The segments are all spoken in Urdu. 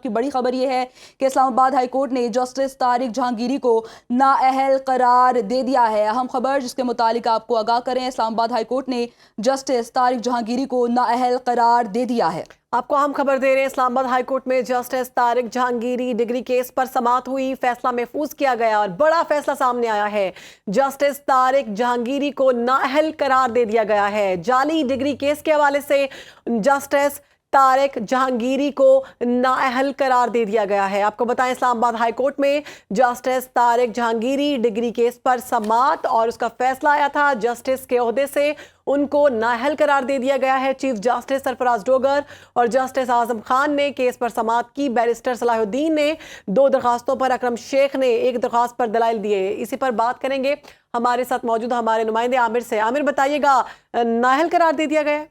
جبکہ بڑی خبر یہ ہے کہ اسلام آباد ہائی کورٹ نے جسٹس طارق جہانگیری کو نااہل قرار دے دیا ہے۔ اہم خبر جس کے متعلق آپ کو آگاہ کریں، اسلام آباد ہائی کورٹ نے جسٹس طارق جہانگیری کو نااہل قرار دے دیا ہے۔ آپ کو اہم خبر دے رہے ہیں، اسلام آباد ہائی کورٹ میں justice Tariq Jahangiri degree case پر سماعت ہوئی، فیصلہ محفوظ کیا گیا اور بڑا فیصلہ سامنے آیا ہے۔ جسٹس طارق جہانگیری کو نااہل قرار دے دیا گیا ہے۔ جعلی ڈگری کیس کے حوالے سے جسٹس طارق جہانگیری کو نااہل قرار دے دیا گیا ہے۔ آپ کو بتائیں، اسلام آباد ہائی کورٹ میں justice Tariq Jahangiri degree case پر سماعت اور اس کا فیصلہ آیا تھا۔ جسٹس کے عہدے سے ان کو نااہل قرار دے دیا گیا ہے۔ چیف جسٹس سرفراز ڈوگر اور جسٹس اعظم خان نے کیس پر سماعت کی۔ بیرسٹر صلاح الدین نے 2 درخواستوں پر، اکرم شیخ نے 1 درخواست پر دلائل دیے۔ اسی پر بات کریں گے، ہمارے ساتھ موجود ہمارے نمائندے عامر سے۔ عامر، بتائیے گا، نااہل قرار دے دیا گیا ہے؟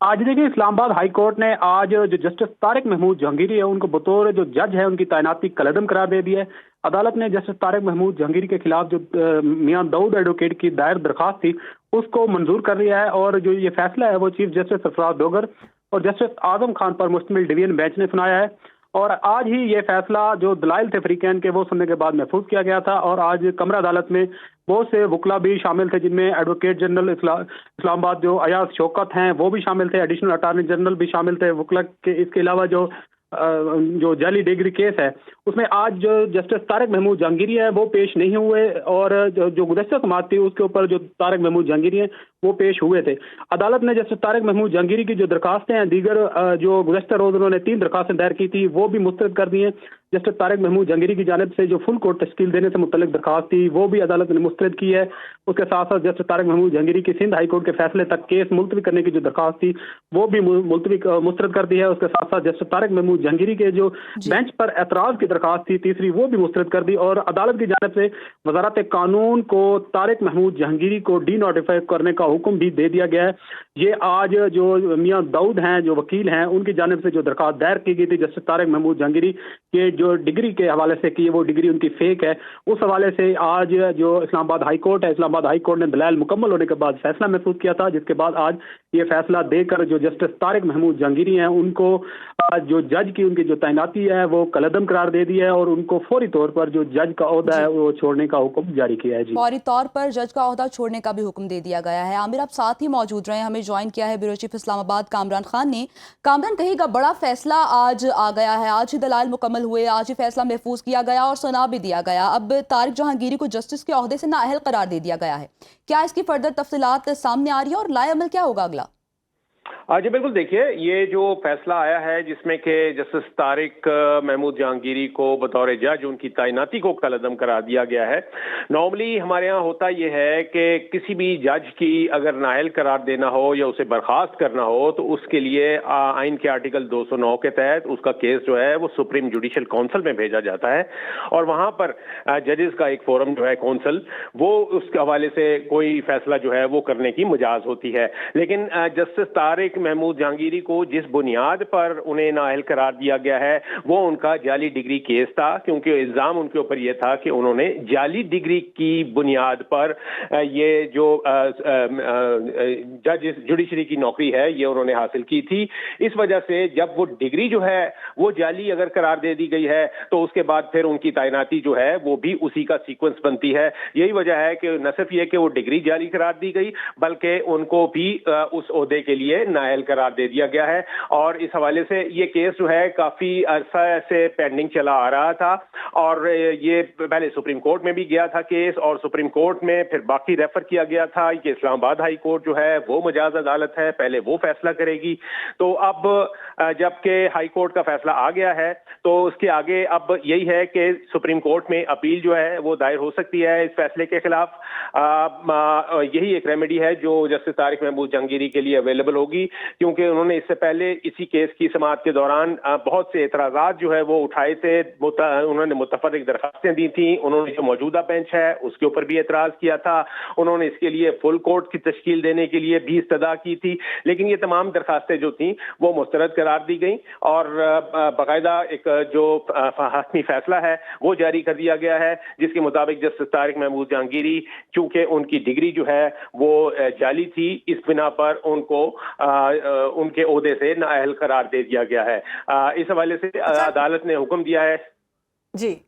آج دیکھیں، اسلام آباد ہائی کورٹ نے آج جو جسٹس طارق محمود جہانگیری ہے ان کو بطور جو جج ہے ان کی تعیناتی کالعدم قرار دے دی ہے۔ عدالت نے جسٹس طارق محمود جہانگیری کے خلاف جو میاں داؤد ایڈوکیٹ کی دائر درخواست تھی اس کو منظور کر لیا ہے، اور جو یہ فیصلہ ہے وہ چیف جسٹس سرفراز ڈوگر اور جسٹس اعظم خان پر مشتمل ڈویژن بینچ نے سنایا ہے۔ اور آج ہی یہ فیصلہ جو دلائل تھے فریقین کے وہ سننے کے بعد محفوظ کیا گیا تھا، اور آج کمرہ عدالت میں بہت سے وکلا بھی شامل تھے، جن میں ایڈوکیٹ جنرل اسلام آباد جو ایاز شوکت ہیں وہ بھی شامل تھے، ایڈیشنل اٹارنی جنرل بھی شامل تھے وکلا کے۔ اس کے علاوہ جو جعلی ڈگری کیس ہے اس میں آج جو جسٹس طارق محمود جہانگیری ہے وہ پیش نہیں ہوئے، اور جو گزشتہ سماعت تھی اس کے اوپر جو طارق محمود جہانگیری ہیں وہ پیش ہوئے تھے۔ عدالت نے جسٹس طارق محمود جہانگیری کی جو درخواستیں ہیں دیگر جو گزشتہ روز انہوں نے 3 درخواستیں دائر کی تھی وہ بھی مسترد کر دی ہیں۔ جسٹس طارق محمود جہانگیری کی جانب سے جو فل کورٹ تشکیل دینے سے متعلق درخواست تھی وہ بھی عدالت نے مسترد کی ہے۔ اس کے ساتھ ساتھ جسٹس طارق محمود جہانگیری کی سندھ ہائی کورٹ کے فیصلے تک کیس ملتوی کرنے کی جو درخواست تھی وہ بھی مسترد کر دی ہے۔ اس کے ساتھ ساتھ جسٹس طارق محمود جہانگیری کے جو بینچ پر اعتراض کی درخواست تھی تیسری وہ بھی مسترد کر دی، اور عدالت کی جانب سے وزارت قانون کو طارق محمود جہانگیری کو ڈی نوٹیفائی کرنے کا حکم بھی دے دیا گیا ہے۔ یہ آج جو میاں داؤد ہیں جو وکیل ہیں ان کی جانب سے جو درخواست دائر کی گئی تھی جسٹس طارق محمود جہانگیری کے جو ڈگری کے حوالے سے کی وہ ڈگری ان کی فیک ہے، اس حوالے سے آج جو اسلام آباد ہائی کورٹ ہے، اسلام آباد ہائی کورٹ نے دلائل مکمل ہونے کے بعد فیصلہ محفوظ کیا تھا، جس کے بعد آج یہ فیصلہ دے کر جو جسٹس طارق محمود جہانگیری ہیں ان کو جو جج کی ان کی جو تعیناتی ہے وہ کالعدم قرار دے دی ہے، اور ان کو فوری طور پر جو جج کا عہدہ ہے وہ چھوڑنے کا حکم جاری کیا ہے۔ فوری طور پر جج کا عہدہ چھوڑنے کا بھی حکم دے دیا گیا ہے۔ عامر، آپ ساتھ ہی موجود رہے، ہمیں جوائن کیا ہے بیورو چیف اسلام آباد کامران خان نے۔ کامران، کہے گا بڑا فیصلہ آج آ گیا ہے، آج ہی دلائل مکمل ہوئے، آج ہی فیصلہ محفوظ کیا گیا اور سنا بھی دیا گیا۔ اب طارق جہانگیری کو جسٹس کے عہدے سے نااہل قرار دے دیا گیا ہے، کیا اس کی فردر تفصیلات سامنے آ رہی ہے اور لائے عمل کیا ہوگا اگلا؟ جی بالکل، دیکھیے یہ جو فیصلہ آیا ہے جس میں کہ جسٹس طارق محمود جہانگیری کو بطور جج ان کی تعیناتی کو کالعدم قرار دیا گیا ہے۔ نارملی ہمارے ہاں ہوتا یہ ہے کہ کسی بھی جج کی اگر نااہل قرار دینا ہو یا اسے برخاست کرنا ہو تو اس کے لیے آئین کے آرٹیکل 209 کے تحت اس کا کیس جو ہے وہ سپریم جوڈیشل کونسل میں بھیجا جاتا ہے، اور وہاں پر ججز کا ایک فورم جو ہے کونسل، وہ اس کے حوالے سے کوئی فیصلہ جو ہے وہ کرنے کی مجاز ہوتی ہے۔ لیکن جسٹس طارق محمود جہانگیری کو جس بنیاد پر انہیں نااہل قرار دیا گیا ہے وہ ان کا جعلی ڈگری کیس تھا، کیونکہ الزام ان کے اوپر یہ تھا کہ انہوں نے جعلی ڈگری کی بنیاد پر یہ جو جج جوڈیشری کی نوکری ہے یہ انہوں نے حاصل کی تھی۔ اس وجہ سے جب وہ ڈگری جو ہے وہ جعلی اگر قرار دے دی گئی ہے تو اس کے بعد پھر ان کی تعیناتی جو ہے وہ بھی اسی کا سیکوینس بنتی ہے۔ یہی وجہ ہے کہ نہ صرف یہ کہ وہ ڈگری جعلی قرار دی گئی بلکہ ان کو بھی اس عہدے کے لیے نااہل قرار دے دیا گیا ہے، اور اس حوالے سے یہ کیس جو ہے کافی عرصہ سے پینڈنگ چلا آ رہا تھا، اور یہ پہلے سپریم کورٹ میں بھی گیا تھا کیس، اور سپریم کورٹ میں پھر باقی ریفر کیا گیا تھا کہ اسلام آباد ہائی کورٹ جو ہے وہ مجاز عدالت ہے، پہلے وہ فیصلہ کرے گی۔ تو اب جب کہ ہائی کورٹ کا فیصلہ آ گیا ہے تو اس کے آگے اب یہی ہے کہ سپریم کورٹ میں اپیل جو ہے وہ دائر ہو سکتی ہے اس فیصلے کے خلاف۔ یہی ایک ریمیڈی ہے جو جسٹس طارق محمود جہانگیری کے لیے اویلیبل ہوگی، کیونکہ انہوں نے اس سے پہلے اسی کیس کی سماعت کے دوران بہت سے اعتراضات جو ہے وہ اٹھائے تھے، انہوں نے متفرق درخواستیں دی تھیں، انہوں نے جو موجودہ بینچ ہے اس کے اوپر بھی اعتراض کیا تھا، انہوں نے اس کے لیے فل کورٹ کی تشکیل دینے کے لیے بھی استدعا کی تھی، لیکن یہ تمام درخواستیں جو تھیں وہ مسترد قرار دی گئیں، اور باقاعدہ ایک جو حتمی فیصلہ ہے وہ جاری کر دیا گیا ہے، جس کے مطابق جسٹس طارق محمود جہانگیری چونکہ ان کی ڈگری جو ہے وہ جعلی تھی، اس بنا پر ان کو ان کے عہدے سے نااہل قرار دے دیا گیا ہے۔ اس حوالے سے عدالت نے حکم دیا ہے جی